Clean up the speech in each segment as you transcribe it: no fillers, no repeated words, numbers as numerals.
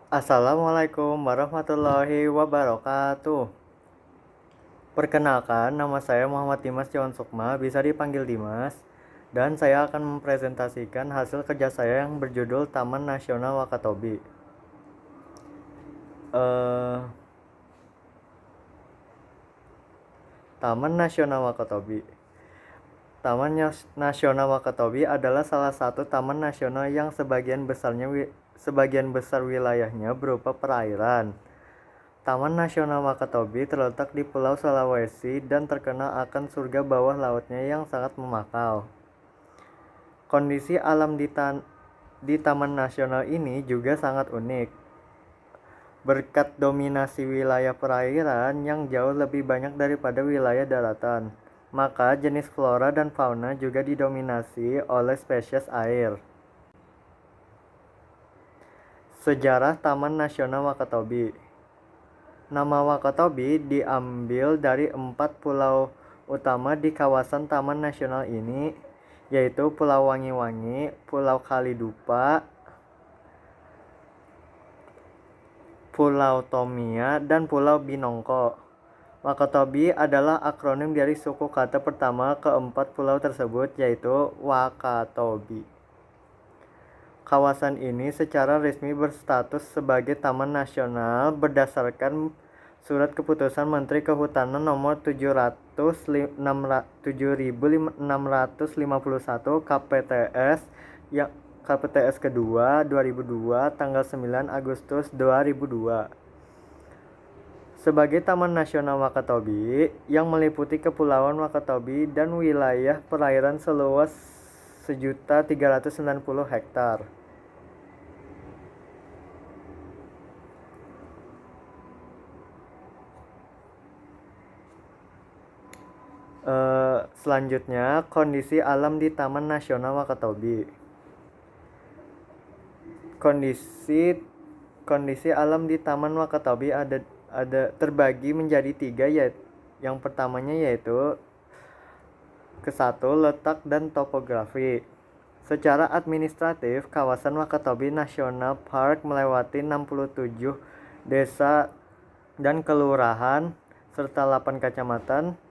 Assalamualaikum warahmatullahi wabarakatuh. Perkenalkan, nama saya Muhammad Dimas Jawan Sukma, bisa dipanggil Dimas, dan saya akan mempresentasikan hasil kerja saya yang berjudul Taman Nasional Wakatobi. Eh, Taman Nasional Wakatobi. Nasional Wakatobi adalah salah satu taman nasional yang sebagian besar wilayahnya berupa perairan. Taman Nasional Wakatobi terletak di Pulau Sulawesi dan terkenal akan surga bawah lautnya yang sangat memakau. Kondisi alam di Taman Nasional ini juga sangat unik. Berkat dominasi wilayah perairan yang jauh lebih banyak daripada wilayah daratan, maka jenis flora dan fauna juga didominasi oleh spesies air. Sejarah Taman Nasional Wakatobi. Nama Wakatobi diambil dari 4 pulau utama di kawasan Taman Nasional ini, yaitu Pulau Wangi-Wangi, Pulau Kalidupa, Pulau Tomia, dan Pulau Binongko. Wakatobi adalah akronim dari suku kata pertama keempat pulau tersebut, yaitu Wakatobi. Kawasan ini secara resmi berstatus sebagai Taman Nasional berdasarkan Surat Keputusan Menteri Kehutanan Nomor 7651 KPTS kedua 2002 tanggal 9 Agustus 2002 sebagai Taman Nasional Wakatobi yang meliputi Kepulauan Wakatobi dan wilayah perairan seluas 1.390 hektar. Selanjutnya, kondisi alam di Taman Nasional Wakatobi. Kondisi alam di Taman Wakatobi ada terbagi menjadi 3, yaitu yang pertamanya yaitu letak dan topografi. Secara administratif, kawasan Wakatobi National Park melewati 67 desa dan kelurahan serta 8 kecamatan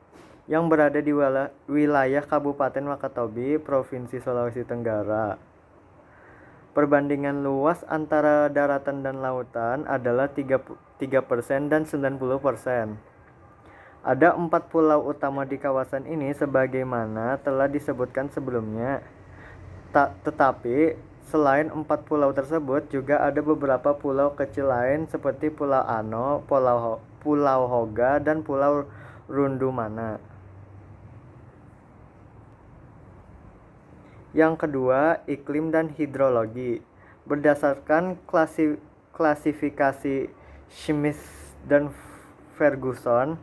yang berada di wilayah Kabupaten Wakatobi, Provinsi Sulawesi Tenggara. Perbandingan luas antara daratan dan lautan adalah 3% dan 90%. Ada 4 pulau utama di kawasan ini sebagaimana telah disebutkan sebelumnya. Tetapi selain 4 pulau tersebut juga ada beberapa pulau kecil lain seperti Pulau Ano, Pulau Hoga, dan Pulau Rundumana. Yang kedua, iklim dan hidrologi. Berdasarkan klasifikasi Schmidt dan Ferguson,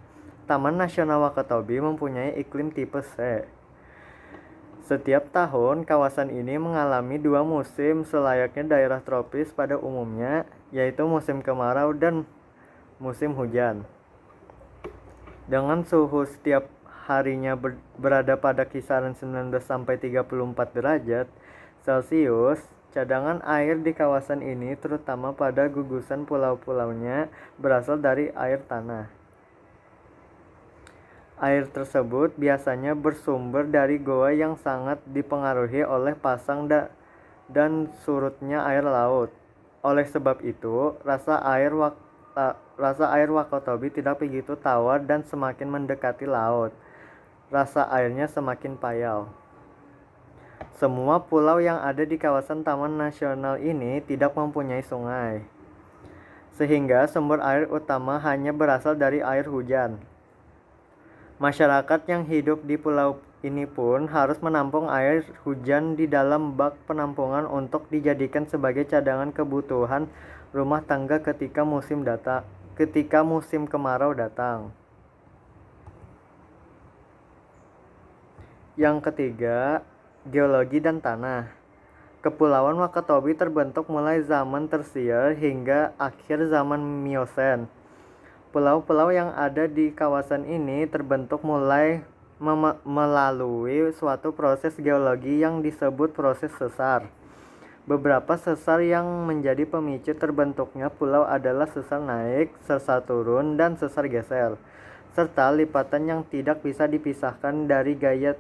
Taman Nasional Wakatobi mempunyai iklim tipe C. Setiap tahun, kawasan ini mengalami 2 musim selayaknya daerah tropis pada umumnya, yaitu musim kemarau dan musim hujan. Dengan suhu setiap harinya berada pada kisaran 19 sampai 34 derajat Celcius, cadangan air di kawasan ini terutama pada gugusan pulau-pulaunya berasal dari air tanah. Air tersebut biasanya bersumber dari goa yang sangat dipengaruhi oleh pasang dan surutnya air laut. Oleh sebab itu, rasa air Wakatobi tidak begitu tawar dan semakin mendekati laut, rasa airnya semakin payau. Semua pulau yang ada di kawasan Taman Nasional ini tidak mempunyai sungai, sehingga sumber air utama hanya berasal dari air hujan. Masyarakat yang hidup di pulau ini pun harus menampung air hujan di dalam bak penampungan untuk dijadikan sebagai cadangan kebutuhan rumah tangga ketika musim kemarau datang. Yang ketiga, geologi dan tanah. Kepulauan Wakatobi terbentuk mulai zaman Tersier hingga akhir zaman Miosen. Pulau-pulau yang ada di kawasan ini terbentuk melalui suatu proses geologi yang disebut proses sesar. Beberapa sesar yang menjadi pemicu terbentuknya pulau adalah sesar naik, sesar turun, dan sesar geser, serta lipatan yang tidak bisa dipisahkan dari gaya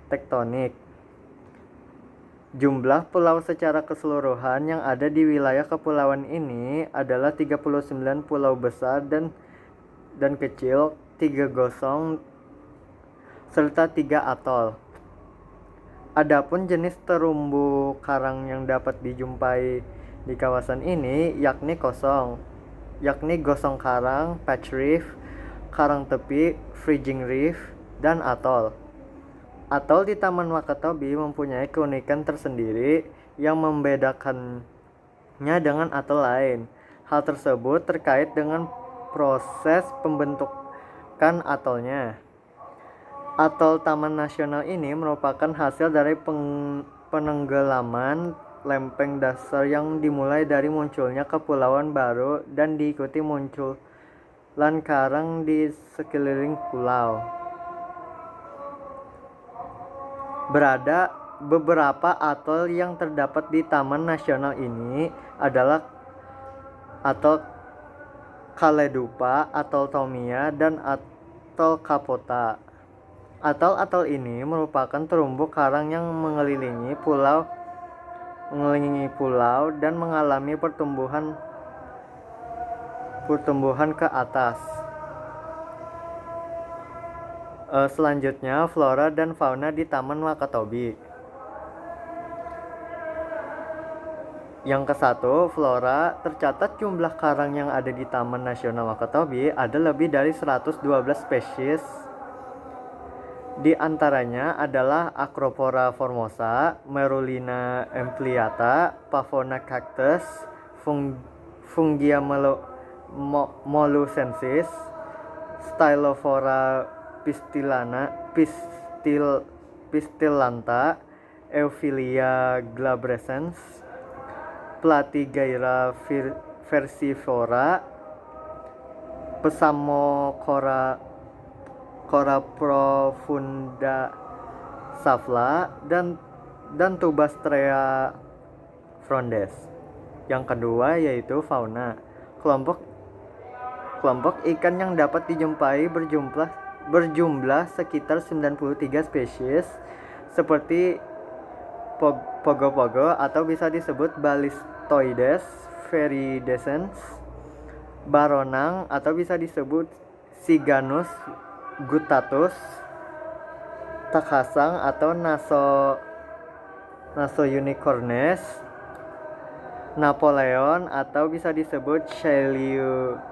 tektonik. Jumlah pulau secara keseluruhan yang ada di wilayah kepulauan ini adalah 39 pulau besar dan kecil, 3 gosong, serta 3 atol. Adapun jenis terumbu karang yang dapat dijumpai di kawasan ini yakni gosong karang, patch reef, karang tepi, fringing reef, dan atol. Atol di Taman Wakatobi mempunyai keunikan tersendiri yang membedakannya dengan atol lain. Hal tersebut terkait dengan proses pembentukan atolnya. Atol Taman Nasional ini merupakan hasil dari penenggelaman lempeng dasar yang dimulai dari munculnya kepulauan baru dan diikuti munculan karang di sekeliling pulau. Beberapa atol yang terdapat di Taman Nasional ini adalah Atol Kaledupa, Atol Tomia, dan Atol Kapota. Atol-atol ini merupakan terumbu karang yang mengelilingi pulau dan mengalami pertumbuhan ke atas. Selanjutnya, flora dan fauna di Taman Wakatobi. Yang ke-1, flora. Tercatat jumlah karang yang ada di Taman Nasional Wakatobi ada lebih dari 112 spesies. Di antaranya adalah Acropora formosa, Merulina ampliata, Pavona cactus, Fungia mollucensis, Stylophora pistillanta, Euphilia glabrescens, Platygyra versifora, Psammochora profunda Safla, dan Tubastrea frondes. Yang kedua yaitu fauna. Kelompok ikan yang dapat dijumpai berjumlah sekitar 93 spesies seperti pogo-pogo atau bisa disebut Balistoides viridescens, baronang atau bisa disebut Siganus guttatus, takhasang atau Naso unicornes, Napoleon atau bisa disebut Cheilinus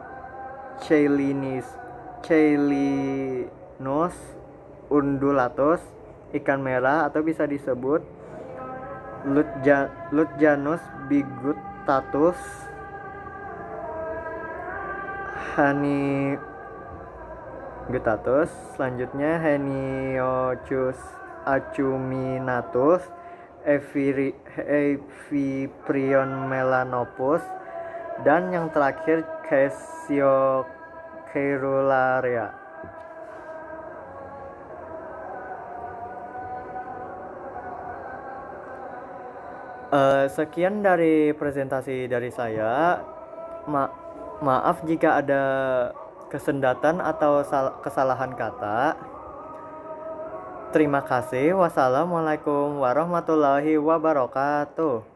undulatus, ikan merah atau bisa disebut Lutjanus biguttatus, Gutatus. Selanjutnya Heniochus acuminatus, Eviprion melanopus, dan yang terakhir Caesiopterularia. Sekian dari presentasi dari saya. Maaf jika ada kesendatan atau kesalahan kata. Terima kasih. Wassalamualaikum warahmatullahi wabarakatuh.